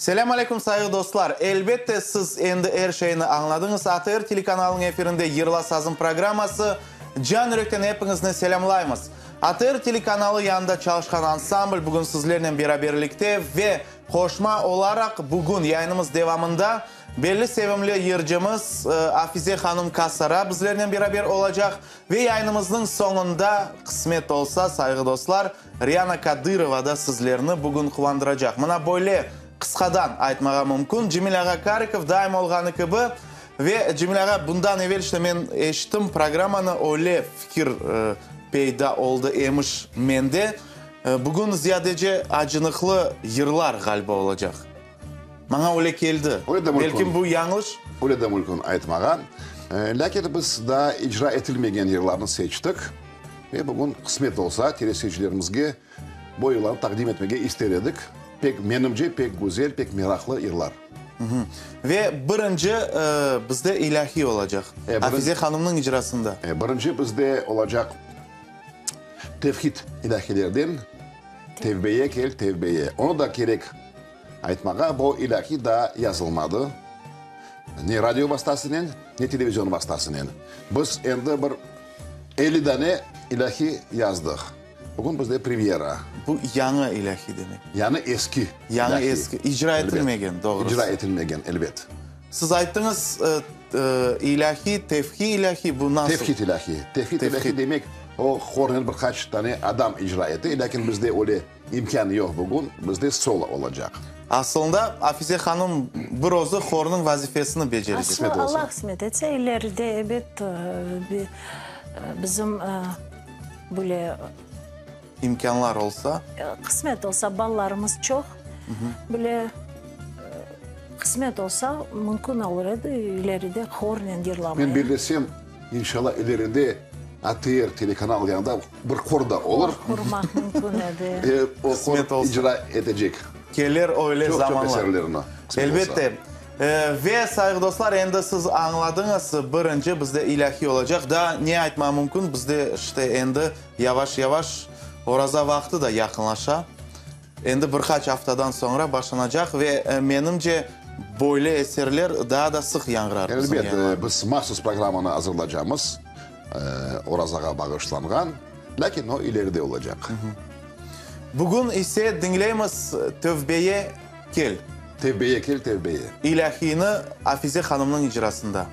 Selam aleyküm sayılı dostlar. Elbette siz endi her şeyini anladınız. ATR telekanalının efirinde Yırla Sazın programması. Can yürekten hepinizni selamlayımız. ATR telekanalı yanında çalışkan ansambl bugün sizlerle beraberlikte ve koşma olarak bugün yayınımız devamında belli sevimli yırcımız Afize Hanım Kasara bizlerle beraber olacak ve yayınımızın sonunda kısmet olsa sayılı dostlar Riyana Kadyrova da sizlerini bugün kuvandıracak. Buna böyle kıskadan aytmağa mümkün. Cemil Ağa Karikov daim olğanı gibi ve Cemil Ağa bundan evvel işte men eşittim programını öyle fikir peyda oldu emiş mende. Bugün ziyadece acınıklı yırlar galiba olacak. Bana öyle geldi. Belki bu yanlış. Öyle de mümkün aytmağa. Lakin biz daha icra etilmegen yırlarını seçtik. Ve bugün kısmet olsa teleseyircilerimizge bu yırları takdim etmeye istedik. Pek menimce pek güzel, pek meraklı yıllar. Ve birinci bizde ilahi olacak. Afize Hanım'ın icrasında. Birinci bizde olacak tevhid ilahilerden tevbeye kel tevbeye. Onu da gerek aytmağa bu ilahi da yazılmadı. Ne radyo vasıtasıyla ne televizyon vasıtasıyla. Biz endi bir 50 tane ilahi yazdık. Bugün bizde premiera. Bu yanı ilahi demek. Yani eski. Yani eski. İcra etilmegen doğrusu. İcra etilmegen elbet. Siz ayttınız ilahi, tevhid ilahi bu nasıl? Tevhid ilahi. Tevhid ilahi demek o hornel birkaç tane adam icra etti. Lakin bizde öyle imkanı yok bugün. Bizde solo olacak. Aslında Afize Hanım bir ozu hornun vazifesini becerecek. Aslında Allah kısmet etse ileride evet bizim böyle imkanlar olsa. Kısmet olsa ballarımız çok. Böyle kısmet olsa mümkün olurdu ileride hornen yırlamaya. Ben birleşsem inşallah ileride ATR telekanal yanında bir kor da olur. Kurmak mümkün edi. O kor icra edecek. Gelir öyle çok, zamanlar. Çok eserlerini. Elbette. Ve saygı dostlar, endi siz anladınız birinci bizde ilahi olacak. Da ne aytma mümkün? Bizde işte endi yavaş yavaş oraza vakti da yakınlaşa. Endi birkaç haftadan sonra başlanacak ve menimce böyle eserler daha da sık yankırar. Elbette biz mahsus programını hazırlayacağımız orazağa bağışlangan. Lakin o ileride olacak. Bugün ise dinleyimiz Tövbeye Kel. Tevbeye kel tevbeye. İlahini Afize Hanım'ın icrasında.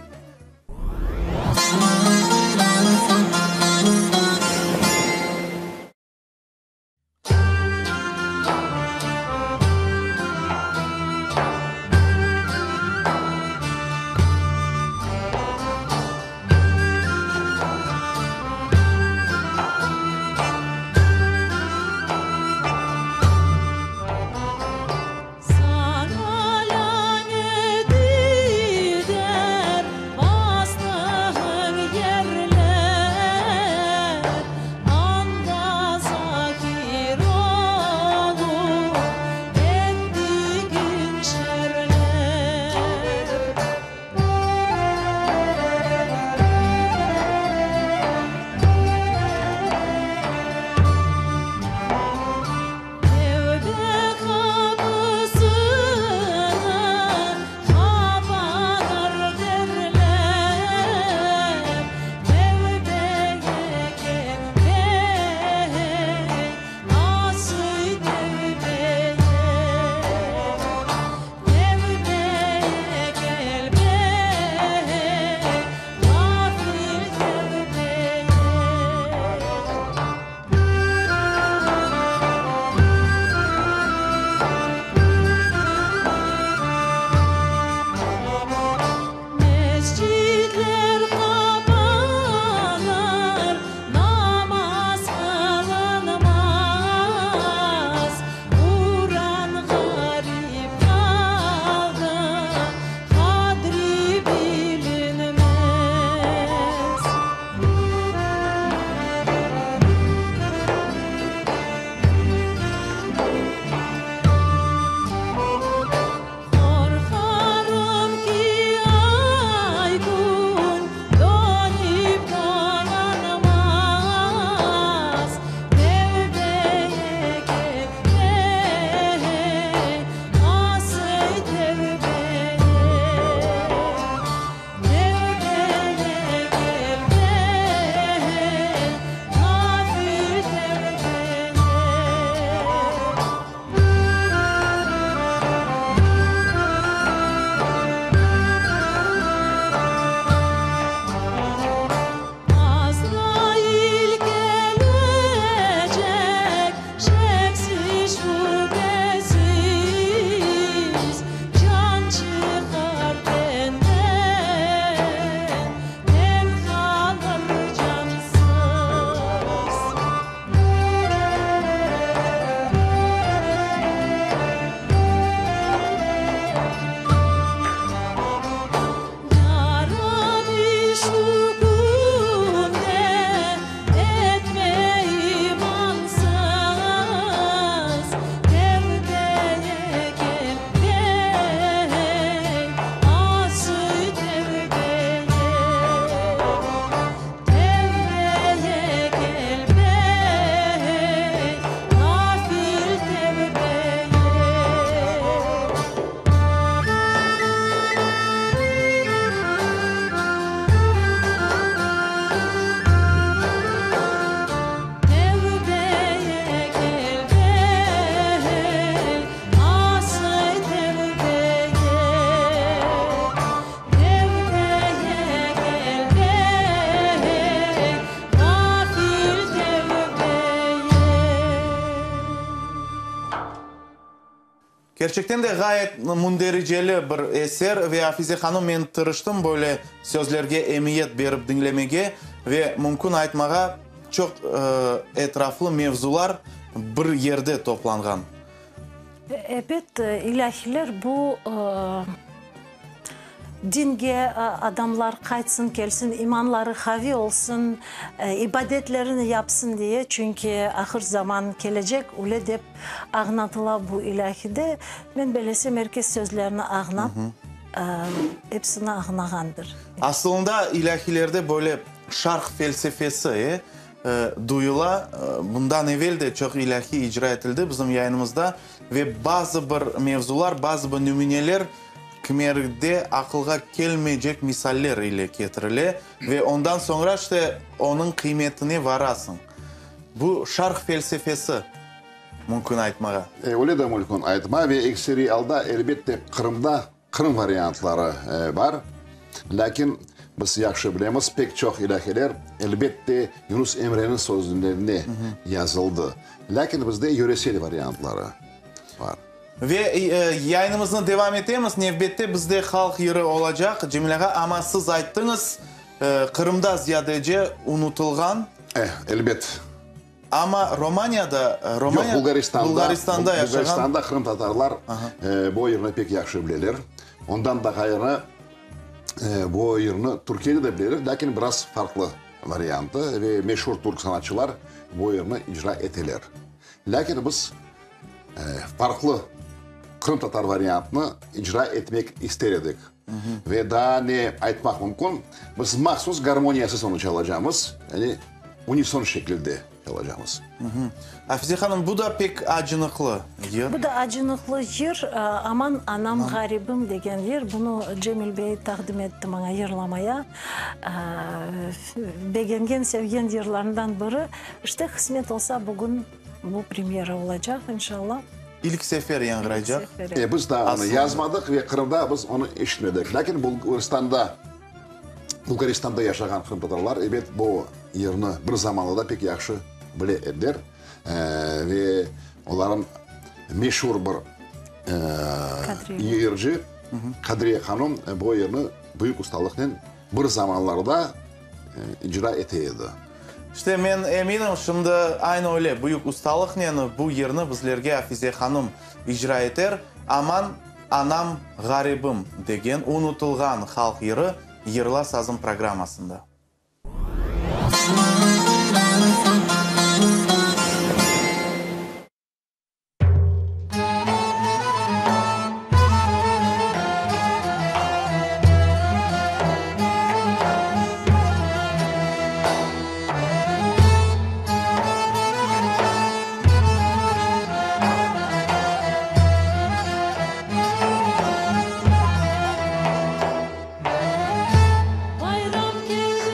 Gerçekten de gayet mundereceli bir eser ve Hafize Hanım men tırıştım böyle sözlerge emniyet berip dinlemege ve mümkün aytmaga çok etraflı mevzular bir yerde toplangan. Evet, ilahiler bu dinge adamlar kaçsın gelsin, imanları havi olsun, ibadetlerini yapsın diye. Çünkü ahir zaman gelecek, öyle de ağnatıla bu ilahide. Ben böylesi merkez sözlerini ağnap, hepsini ağnagandır. Aslında ilahilerde böyle şark felsefesi duyula. Bundan evvel de çok ilahi icra edildi bizim yayınımızda ve bazı bir mevzular, bazı bir nümuneler kimerde akılga gelmeyecek misaller ile getirile ve ondan sonra işte onun kıymetini varasın. Bu şark felsefesi mümkün aytmaga. Öyle de mümkün aytma ve ekseri alda elbette Kırım varyantları var. Lakin biz yaxşı bilemiz pek çok ilahiler elbette Yunus Emre'nin sözlerine yazıldı. Lakin bizde yöresel varyantları var. Ve yayınımızı devam edemiz. Nevbette bizde halk yeri olacak. Cemile'ye ama siz ayttınız Kırım'da ziyadece unutulgan. Elbet. Ama Romanya'da, Yok, Bulgaristan'da yaşayan. Bulgaristan'da Kırım Tatarlar bu yerini pek yaxşı bilirler. Ondan da gayrı bu yerini Türkiye'de de bilirler. Lakin biraz farklı varyantı ve meşhur Türk sanatçılar bu yerini icra eteler. Lakin biz farklı Kırım Tatar varyantını icra etmek isterdik. Ve daha ne aytmak mümkün? Biz mahsus garmoniyasız onu çalacağımız, yani unison şekilde çalacağımız. Hafize Hanım bu da pek acınıklı yer. Bu da acınıklı yer. Aman anam garibim degen yer. Bunu Cemil Bey takdim etti bana yırlamaya. Beğengen, sevgen yerlerinden biri. İşte kısmet olsa bugün bu premiere olacak inşallah. İlk sefer yankıracak. Biz daha onu yazmadık ve Kırım'da biz onu işitmedik. Lakin Bulgaristan'da yaşayan Kırım Tatarlar evet bu yerini bir zamanlarda pek yaxşı bilirler. Ve onların meşhur bir yerci Kadriye Hanım bu yerini büyük ustalıkla bir zamanlarda icra eteydi. İşte ben eminim şimdi aynı öyle büyük ustalıkla bu yerini bizlerge Hafize Hanım icra eder. Aman anam garibim degen unutulgan halk yeri Yırla Sazım programmasında. Bayram geldi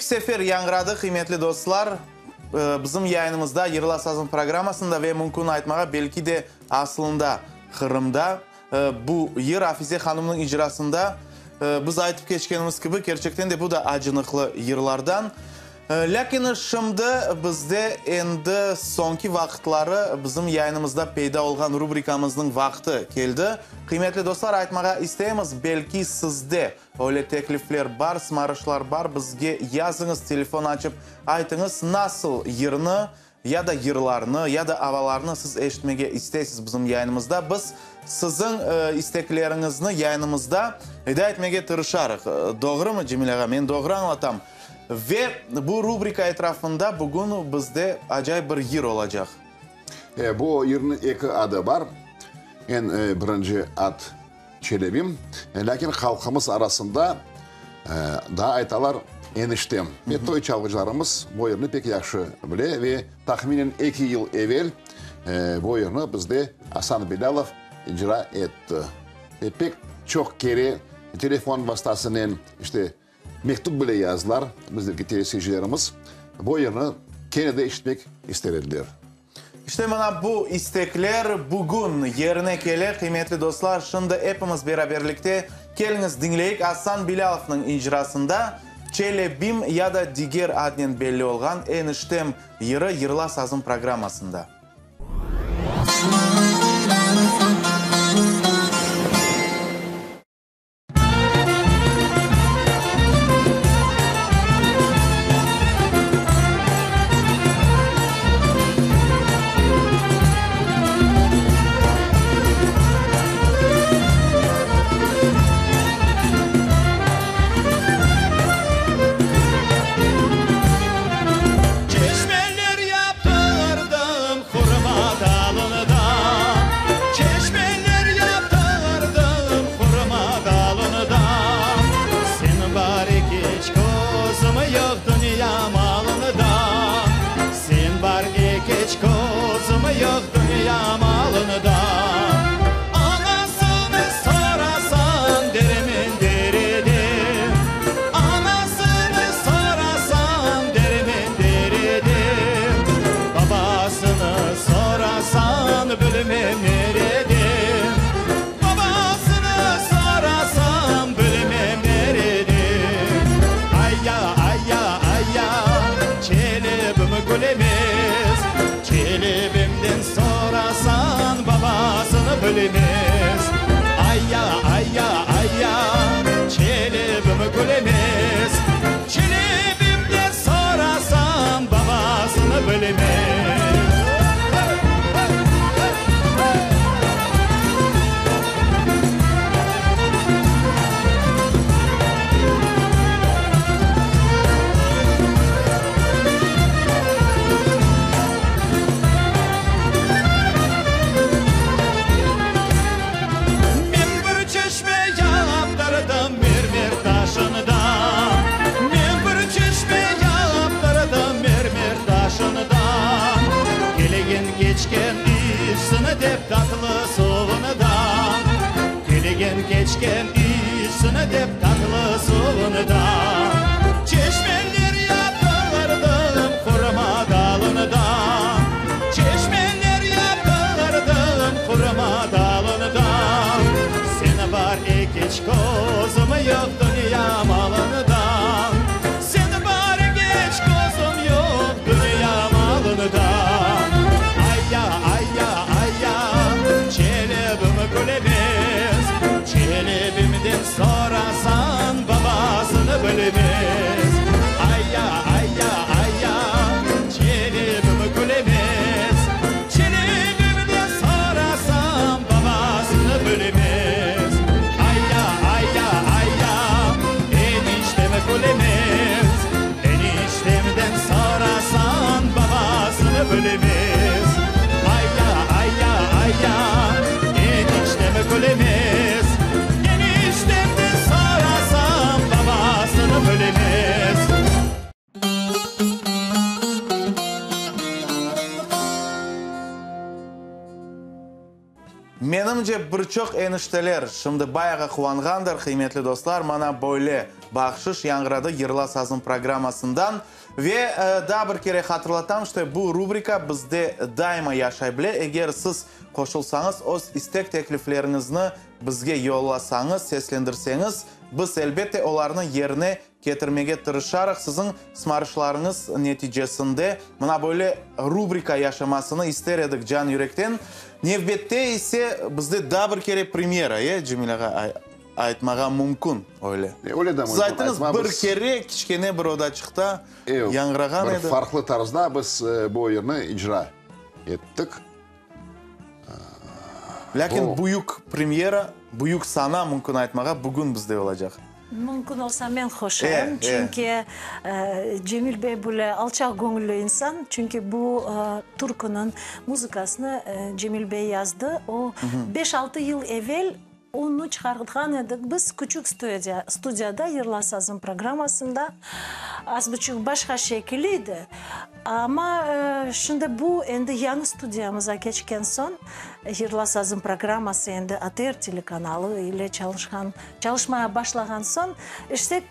sefer yangıradı kıymetli dostlar. Bizim yayınımızda Yırla Sazın programmasında ve mümkün aytmağa belki de aslında Kırım'da bu Yır Afize Hanım'ın icrasında biz aytıp geçkenimiz gibi gerçekten de bu da acınıklı yırlardan. Lakin şimdi bizde endi sonki vaqtları bizim yayınımızda peyda olgan rubrikamızın vaqti keldi. Kıymetli dostlar, aytmağa isteyemiz, belki sizde öyle teklifler bar, smarışlar bar, bizge yazınız, telefon açıp aytınız nasıl yırını ya da yırlarını ya da avalarını siz eşitmege isteysiz bizim yayınımızda. Biz sizin isteklerinizni yayınımızda eda etmege tırışarıq. Doğru mu Cemil ağa? Men doğru anlatam. Ve bu rubrika etrafında bugün bizde acayip bir yır olacak. Bu yırın iki adı var. En birinci ad Çelebim. Lakin halkımız arasında daha aytalar eniştem. Ve toy çalgıcılarımız bu yırını pek yaxşı bile ve tahminen 2 yıl evvel bu yırını bizde Hasan Bilalov icra etti. Ve pek çok kere telefon vasıtasının işte mektup bile yazdılar bizdeki telesiyicilerimiz. Bu yırını Kenne'de işitmek isterdiler. İşte bana bu istekler bugün yerine gelir kıymetli dostlar. Şimdi hepimiz beraberlikte geliniz dinleyik Hasan Bilalov'ın icrasında Çelebim ya da diğer adnen belli olgan eniştem yırı Yırla Sazın programmasında. Geçken üstüne dep tatlı suvunu da çeşmeler yaptırdım kurma dalını da çeşmeler yaptırdım kurma dalını da seni var geç kozum yok dünya malını da seni var geç kozum yok dünya malını da ayya ayya ayya çelebimi kulebim Çelebimden sorarsan Menimce birçok enişteler şimdi bayağı kıvangandır kıymetli dostlar. Mana böyle bahşiş yangradı Yırla Sazın programmasından. Ve daha bir kere hatırlatam işte bu rubrika bizde daima yaşay bile. Eğer siz koşulsanız o istek tekliflerinizni bizge yollasanız, seslendirseniz biz elbette onlarını yerine getirmeye tırışarıq. Sizin smarışlarınız neticesinde mana böyle rubrika yaşamasını ister edik can yürekten. Nevbette ise bizde daha bir kere premiera, Cemile'ye aytmağa mümkün öyle. Öyle de Siz aytınız bir kere kichkene bir odacıkta yangragan edi. Farklı tarzda biz bu oyunu icra ettik. Lakin büyük premiera, büyük sana mümkün aytmağa bugün bizde olacak. Mümkün olsa ben hoşarım. Çünkü Cemil Bey böyle alçak gönüllü insan. Çünkü bu türkünün müzikasını Cemil Bey yazdı. O 5-6 yıl evvel onu çıkartkan edik. Biz küçük stüdyoda Yırla Sazın programmasında az buçuk başka şekilliydi. Ama şimdi bu endi yeni stüdyomuza geçken son Yırla Sazın programması endi ATR telekanalı ile çalışmaya başlayan son işte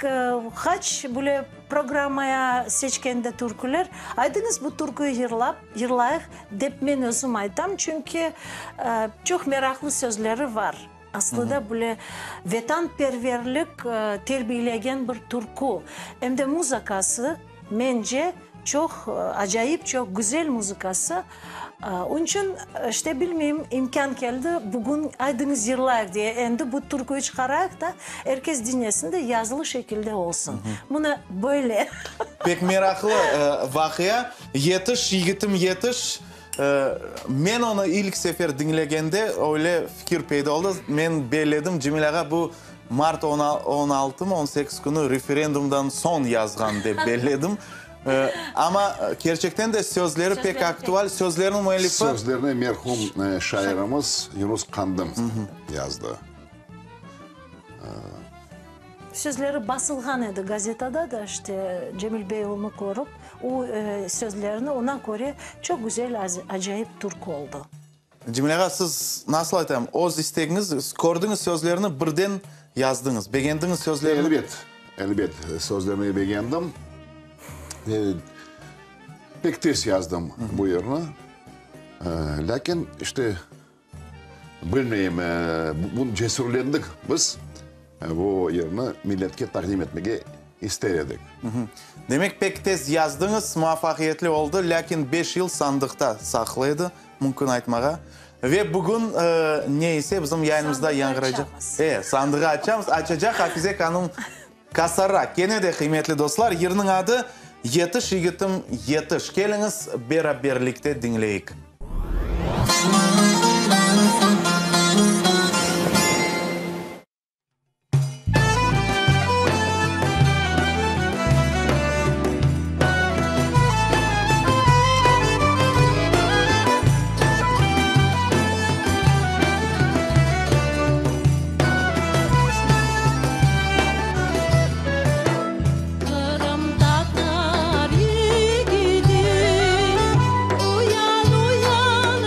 kaç böyle programmaya seçkende türküler aydınız bu türküyü yırlayık dep men özüm aytam çünkü çok meraklı sözleri var. Aslında böyle vatanperverlik terbiyelegen bir türkü. Hem de müzikası bence çok acayip, çok güzel müzikası. Onun için işte bilmeyeyim imkan geldi bugün aydınız yırlayık diye. Endi bu türküyü çıkararak da herkes dinlesin de yazılı şekilde olsun. Bunu böyle. Pek meraklı vakıya. Yetiş, yigitim yetiş. Men onu ilk sefer dinlegende öyle fikir peyda oldu. Men belledim Cemile'ye bu Mart 16 mı 18 günü referandumdan son yazgan de belledim. Ama gerçekten de sözleri pek aktual. Sözlerinin müellifi... Sözlerini merhum şairimiz Yunus Kandım yazdı. Sözleri basılgan edi gazetada da işte Cemil Bey onu korup o sözlerini ona göre çok güzel, acayip türkü oldu. Cemile'ye siz nasıl aytayım? Oz isteğiniz, gördüğünüz sözlerini birden yazdınız. Beğendiniz sözlerini? Elbet. Sözlerini beğendim. Pek tez yazdım bu yerine. Lakin işte bilmeyeyim, bunu cesurlendik biz. Bu yerini milletke takdim etmeye istedik. Demek pek tez yazdınız, muvaffakiyetli oldu. Lakin 5 yıl sandıkta saklıydı, mümkün aytmağa. Ve bugün neyse bizim yayınımızda yangıracak. Sandığı açacağız. Açacak Hafize Hanım Kasarak. Gene de kıymetli dostlar, yerinin adı Yetiş Yigitim Yetiş. Geliniz beraberlikte dinleyik. Uyan uyan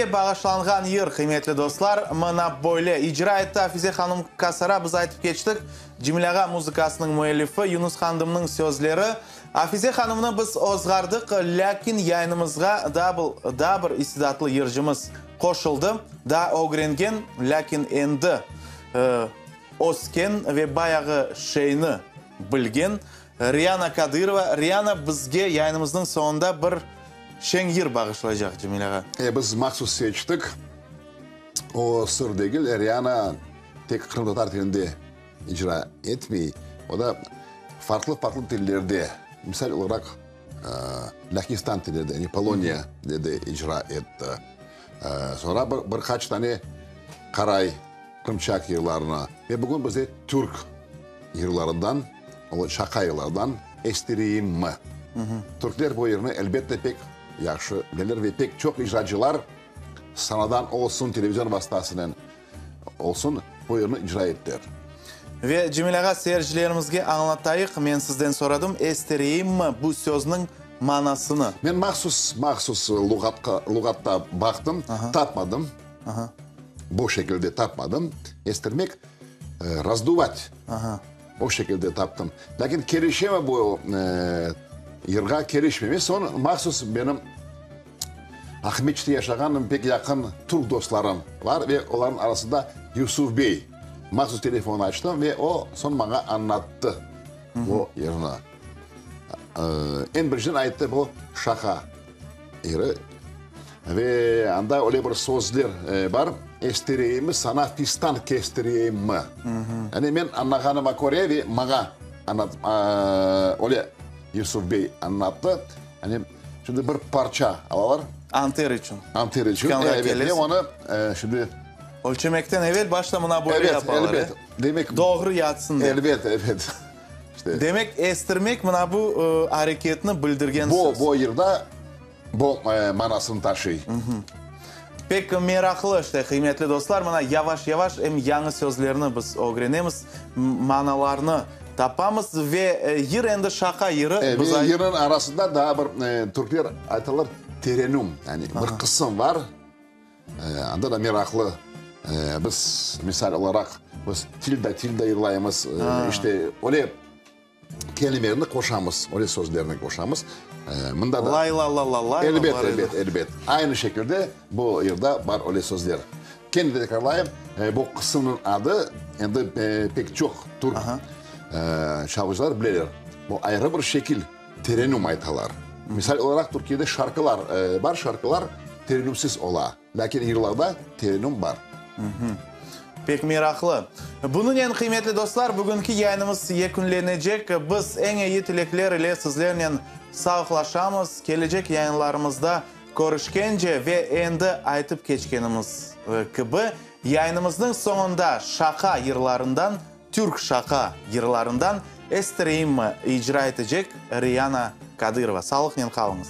Hafize bağışlangan yır, kıymetli dostlar. Mına böyle icra etti Hafize Hanım Kasara. Biz aytıp geçtik. Cimilaga muzikasının müellifi Yunus Handım'ın sözleri. Hafize Hanım'ını biz ozgardık. Lakin yayınımızga da bir istidatlı yırcımız koşuldu. Da öğrengen, lakin endi osken ve bayağı şeyini bilgen. Riyana Kadyrova. Riyana bizge yayınımızın sonunda bir şen yır bağışlayacak Cemilaga. Biz maksus seçtik. O sır değil. Riyana tek Kırım Tatar dilinde icra etmeyi. O da farklı dillerde. Misal olarak Lakistan dilinde, yani Polonya dilinde icra etti. Sonra birkaç tane Karay, Kırımçak yıllarına ve bugün bize Türk yıllarından, o şaka yıllardan estireyim mi? Türkler bu yerini elbette pek yaxşı bilir ve pek çok icracılar sanadan olsun, televizyon vasıtasından olsun bu yerini icra ettiler. Ve Cemilaga seyircilerimizge anlatayık. Men sizden soradım. Estireyim mi bu sözünün manasını? Men mahsus lugatta baktım, tapmadım. Bu şekilde tapmadım. Estirmek, razduvat. O şekilde taptım. Lakin kerişeme bu yırga kerişmemi. Sonra mahsus benim Ahmetçi'de yaşayan pek yakın Türk dostlarım var ve onların arasında Yusuf Bey. Mahsus telefonu açtım ve o son bana anlattı bu yerini. En birinci ayette bu şaka yeri. Ve anda öyle bir sözler var. Estireyim mi sana fistan kestireyim mi? Yani ben anlaganıma göre ve bana öyle Yusuf Bey anlattı. Yani şimdi bir parça alalım. Anter için. Anter için. Evet, ve onu şimdi... Ölçemekten evvel başlamına böyle yapalım. Evet. Demek doğru yatsın diye. Evet. İşte, demek estirmek buna bu hareketini bildirgen söz. Bu yılda bu manasını taşıyor. Pek meraklı işte kıymetli dostlar. Buna yavaş hem yanı sözlerini biz öğrenemiz. Manalarını tapamız ve yır endi şaka yırı. Ve yırın arasında daha bir Türkler aytarlar terenum. Yani bir kısım var. Anda da meraklı. Biz misal olarak biz tilde yırlayımız. İşte öyle kelimelerini koşamız. Öyle sözlerini koşamız. Lay la. Elbet. Aynı şekilde bu yılda var öyle sözler. Kendi tekrarlayayım. Bu kısmın adı pek çok Türk şarkıcılar bilirler. Bu ayrı bir şekil terenum aytalar. Misal olarak Türkiye'de şarkılar var. Şarkılar terenumsuz ola. Lakin yıllarda terenum var. Pek meraklı. Bunun en kıymetli dostlar, bugünkü yayınımız yekunlenecek. Biz en iyi tilekler ile sizlerle sağlıklaşamız. Gelecek yayınlarımızda görüşkence ve endi aytıp geçkenimiz gibi yayınımızın sonunda şaka yırlarından, Türk şaka yırlarından estireyim mi icra edecek Riyana Kadyrova. Sağlıkla kalınız.